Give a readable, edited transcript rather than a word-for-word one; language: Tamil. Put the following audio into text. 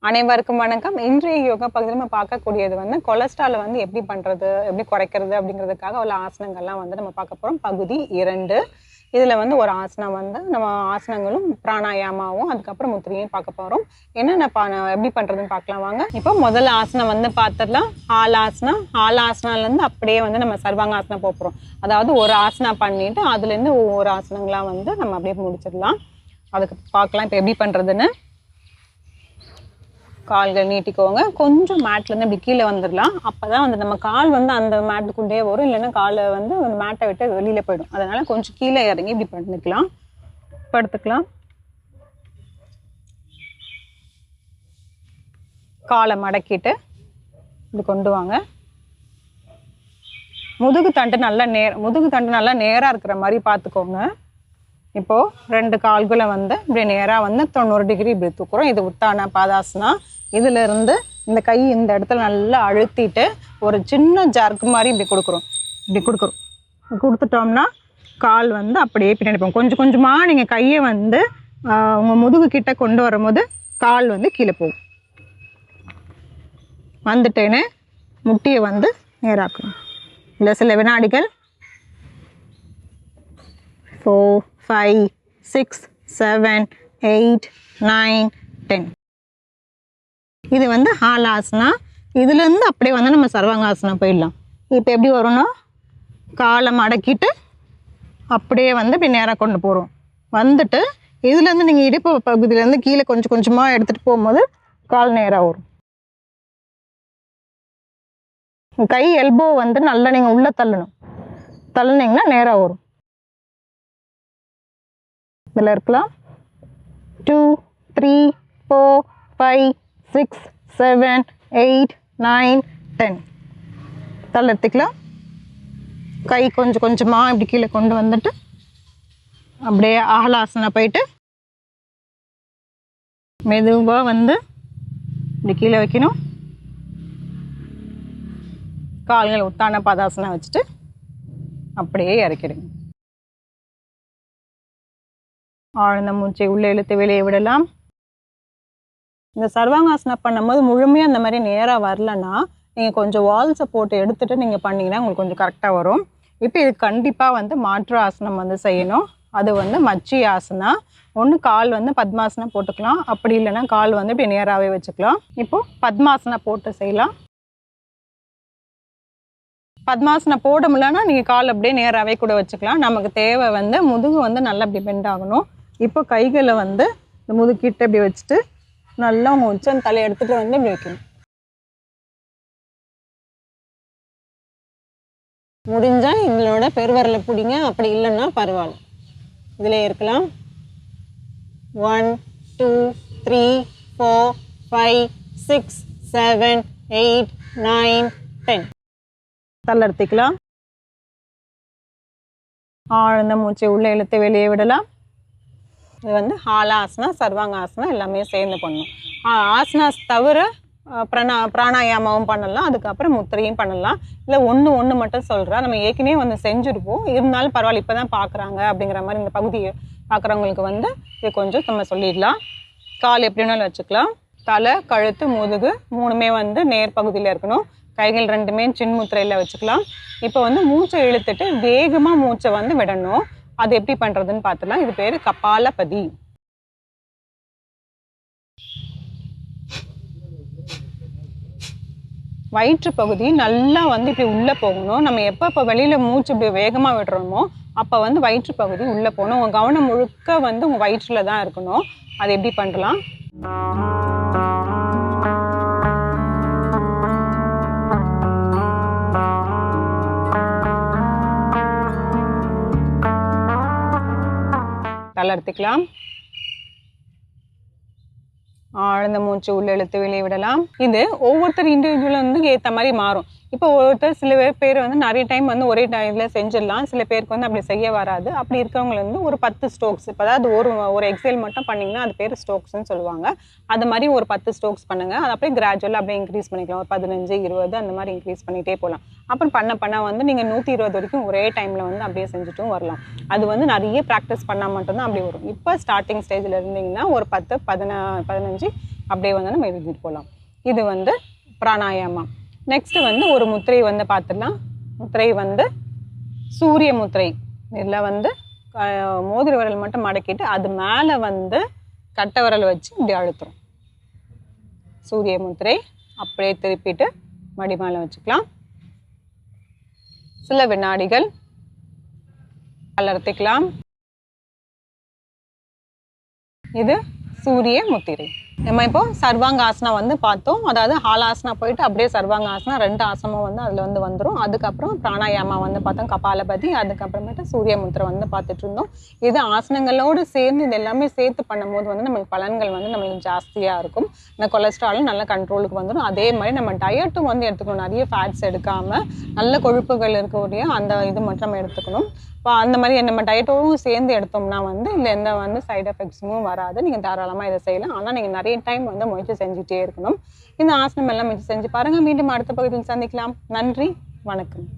அனைவருக்கும் வணக்கம். இன்றைய யோகா பகுதியில் நம்ம பார்க்கக்கூடியது கொலஸ்ட்ரால் எப்படி பண்ணுறது, எப்படி குறைக்கிறது அப்படிங்கிறதுக்காக உள்ள ஆசனங்கள்லாம் நம்ம பார்க்க போகிறோம். பகுதி 2. இதில் ஒரு ஆசனம் நம்ம ஆசனங்களும் பிராணாயாமாவும் அதுக்கப்புறம் முத்திரையும் பார்க்க போகிறோம். என்னென்ன எப்படி பண்ணுறதுன்னு பார்க்கலாம் வாங்க. இப்போ முதல் ஆசனம் பார்த்துடலாம். ஆலாசனாலேருந்து அப்படியே நம்ம சர்வாங்காசனம் போகிறோம். அதாவது ஒரு ஆசனம் பண்ணிவிட்டு அதுலேருந்து ஒவ்வொரு ஆசனங்களாக நம்ம அப்படியே முடிச்சிடலாம். அதுக்கு பார்க்கலாம் இப்போ எப்படி பண்ணுறதுன்னு. கால்கள் நீட்டிக்கோங்க. கொஞ்சம் மேட்லேருந்து இப்படி கீழே வந்துடலாம். அப்போ தான் நம்ம கால் அந்த மேட்டுக்குள்ளே வரும். இல்லைன்னா காலை அந்த மேட்டை விட்டு வெளியில் போயிடும். அதனால் கொஞ்சம் கீழே இறங்கி இப்படி பண்ணிக்கலாம், படுத்துக்கலாம். காலை மடக்கிட்டு இப்படி கொண்டு வாங்க. முதுகு தண்டு நல்லா நேராக இருக்கிற மாதிரி பார்த்துக்கோங்க. இப்போது 2 கால்களை இப்படி நேராக 90 டிகிரி இப்படி தூக்குறோம். இது உத்தான பாதாசனா. இதிலிருந்து இந்த கை இந்த இடத்துல நல்லா அழுத்திட்டு ஒரு சின்ன ஜர்க் மாதிரி இப்படி கொடுக்குறோம். கொடுத்துட்டோம்னா கால் அப்படியே பின்னாடி போகும். கொஞ்சம் கொஞ்சமாக நீங்கள் கையை உங்கள் முதுகு கிட்ட கொண்டு வரும்போது கால் கீழே போகும். வந்துட்டேன்னு முட்டியை நேராக்கணும். இல்லை சில வினாடிகள் 4, 5, 6, 7, 8, 9, 10. இது ஹாலாசனா. இதுலேருந்து அப்படியே நம்ம சர்வாங்காசனம் போயிடலாம். இப்போ எப்படி வரும்னா காலை மடக்கிட்டு அப்படியே இப்படி நேராக கொண்டு போகிறோம். வந்துட்டு இதுலேருந்து நீங்கள் இடுப்பு பகுதியிலேருந்து கீழே கொஞ்சம் கொஞ்சமாக எடுத்துகிட்டு போகும்போது கால் நேராக வரும். கை எல்போ நல்லா நீங்கள் உள்ளே தள்ளுனீங்கன்னா நேராக வரும். இதில் இருக்கலாம். 2, 3, 4, 5, 6, 7, 8, 9, 10. தள்ளெடுத்துக்கலாம். கை கொஞ்சம் கொஞ்சமாக இப்படி கீழே கொண்டு வந்துட்டு அப்படியே ஆஹலாசனா போயிட்டு மெதுவாக இப்படி கீழே வைக்கணும். கால்கள் உத்தான பாதாசனா வச்சுட்டு அப்படியே இறக்கிடுங்க. ஆழ்ந்த மூச்சை உள்ளே இழுத்து வெளியே விடலாம். இந்த சர்வாங்காசனம் பண்ணும்போது முழுமையாக அந்த மாதிரி நேராக வரலன்னா நீங்கள் கொஞ்சம் வால்ஸை போட்டு எடுத்துகிட்டு நீங்கள் பண்ணிங்கன்னா உங்களுக்கு கொஞ்சம் கரெக்டாக வரும். இப்போ இது கண்டிப்பாக மாற்று ஆசனம் செய்யணும். அது மச்சி ஆசனா. ஒன்று கால் பத்மாசனம் போட்டுக்கலாம். அப்படி இல்லைன்னா கால் இப்படி நேராகவே வச்சுக்கலாம். இப்போது பத்மாசனம் போட்டு செய்யலாம். பத்மாசனம் போட முடியலன்னா நீங்கள் கால் அப்படியே நேராகவே கூட வச்சுக்கலாம். நமக்கு தேவை முதுகு நல்லா இப்படி பெண்ட் ஆகணும். இப்போ கைகளை இந்த முதுகிட்ட இப்படி வச்சுட்டு நல்லா உங்கள் உச்சம் தலை எடுத்துகிட்டு இப்படி வைக்கணும். முடிஞ்சால் எங்களோட பெருவரலை பிடிங்க. அப்படி இல்லைன்னா பரவாயில்ல, இதில் இருக்கலாம். 1, 2, 3, 4, 5, 6, 7, 8, 9, 10. தள்ளெடுத்துக்கலாம். ஆழ்ந்த மூச்சை உள்ளே இழுத்து வெளியே விடலாம். இது ஹாலாசனா, சர்வாங்காசனா எல்லாமே சேர்ந்து பண்ணணும். ஆசனாஸ் தவிர பிராணாயாமாவும் பண்ணலாம். அதுக்கப்புறம் முத்திரையும் பண்ணலாம். இல்லை ஒன்று மட்டும் சொல்கிறேன். நம்ம ஏற்கனவே செஞ்சுருப்போம். இருந்தாலும் பரவாயில்ல, இப்போ தான் பார்க்குறாங்க அப்படிங்கிற மாதிரி இந்த பகுதியை பார்க்குறவங்களுக்கு இது கொஞ்சம் நம்ம சொல்லிடலாம். கால் எப்படி வேணாலும் வச்சுக்கலாம். தலை, கழுத்து, முதுகு 3மே நேர் பகுதியில் இருக்கணும். கைகள் 2மே சின்முத்திரையில் வச்சுக்கலாம். இப்போ மூச்சை இழுத்துட்டு வேகமாக மூச்சை விடணும். அது எப்படி பண்ணுறதுன்னு பார்த்துலாம். இது பேர் கபாலபதி. வயிற்று பகுதி நல்லா இப்படி உள்ளே போகணும். நம்ம எப்போ வெளியில் மூச்சு இப்படி வேகமாக விடுறோமோ அப்போ வயிற்று பகுதி உள்ளே போகணும். உங்கள் கவனம் முழுக்க உங்கள் வயிற்றில் தான் இருக்கணும். அது எப்படி பண்ணலாம்? தளர்த்திக்கலாம். ஆழ்ந்த மூச்சு உள்ள இழுத்து வெளியே விடலாம். இது ஒவ்வொருத்தர் இண்டிவிஜுவல் ஏற்ற மாதிரி மாறும். இப்போ ஒருத்தர் சில பேர் நிறைய டைம் ஒரே டைமில் செஞ்சிடலாம். சில பேருக்கு அப்படி செய்ய வராது. அப்படி இருக்கவங்க ஒரு 10 ஸ்ட்ரோக்ஸ், இப்போ அதாவது ஒரு எக்ஸைல் மட்டும் பண்ணிங்கன்னா அது பேர் ஸ்ட்ரோக்ஸ்ன்னு சொல்லுவாங்க. அது மாதிரி ஒரு 10 ஸ்ட்ரோக்ஸ் பண்ணுங்கள். அது அப்படியே கிராஜுவலாக அப்படியே இன்க்ரீஸ் பண்ணிக்கலாம். ஒரு 15, 20 அந்த மாதிரி இன்க்ரீஸ் பண்ணிகிட்டே போகலாம். அப்புறம் பண்ண நீங்கள் 120 வரைக்கும் ஒரே டைமில் அப்படியே செஞ்சுட்டும் வரலாம். அது நிறைய ப்ராக்டிஸ் பண்ணால் மட்டும்தான் அப்படி வரும். இப்போ ஸ்டார்டிங் ஸ்டேஜில் இருந்தீங்கன்னா ஒரு 10, 15, அப்படியே வந்து நம்ம எழுதிட்டு போகலாம். இது வந்து பிராணாயாமம். நெக்ஸ்ட்டு வந்து ஒரு முத்திரை வந்து பார்த்துடலாம். முத்திரை வந்து சூரிய முத்திரை. இதில் வந்து மோதிர விரல் மட்டும் மடக்கிட்டு அது மேலே வந்து கட்டை விரல் வச்சு இப்படி அழுத்துறோம். சூரிய முத்திரை. அப்படியே திருப்பிட்டு மடி மேலே வச்சுக்கலாம். சில வினாடிகள் அலர்த்திக்கலாம். இது சூரிய முத்திரை. நம்ம இப்போ சர்வாங்காசனா வந்து பார்த்தோம். அதாவது ஹாலாசனா போயிட்டு அப்படியே சர்வாங்காசனா 2 ஆசனமும் வந்து அதில் வந்து வந்துடும். அதுக்கப்புறம் பிராணாயாமா வந்து பார்த்தோம், கபாலபதி. அதுக்கப்புறமேட்டு சூரிய முத்திரை வந்து பார்த்துட்டு இருந்தோம். இது ஆசனங்களோடு சேர்ந்து இது எல்லாமே சேர்த்து பண்ணும்போது வந்து நம்மளுக்கு பலன்கள் வந்து நம்மளுக்கு ஜாஸ்தியாக இருக்கும். இந்த கொலஸ்ட்ராலும் நல்ல கண்ட்ரோலுக்கு வந்துடும். அதே மாதிரி நம்ம டயட்டும் வந்து எடுத்துக்கணும். நிறைய ஃபேட்ஸ் எடுக்காமல் நல்ல கொழுப்புகள் இருக்கக்கூடிய அந்த இது மட்டும் நம்ம எடுத்துக்கணும். இப்போ அந்த மாதிரி நம்ம டயட்டோடும் சேர்ந்து எடுத்தோம்னா வந்து இல்லை எந்த வந்து சைட் எஃபெக்ட்ஸும் வராது. நீங்கள் தாராளமாக இதை செய்யலாம். ஆனால் நீங்கள் நிறைய டைம் வந்து முயற்சி செஞ்சுட்டே இருக்கணும். இந்த ஆசனம் எல்லாம் முயற்சி செஞ்சு பாருங்கள். மீண்டும் அடுத்த பகுதியில் சந்திக்கலாம். நன்றி, வணக்கம்.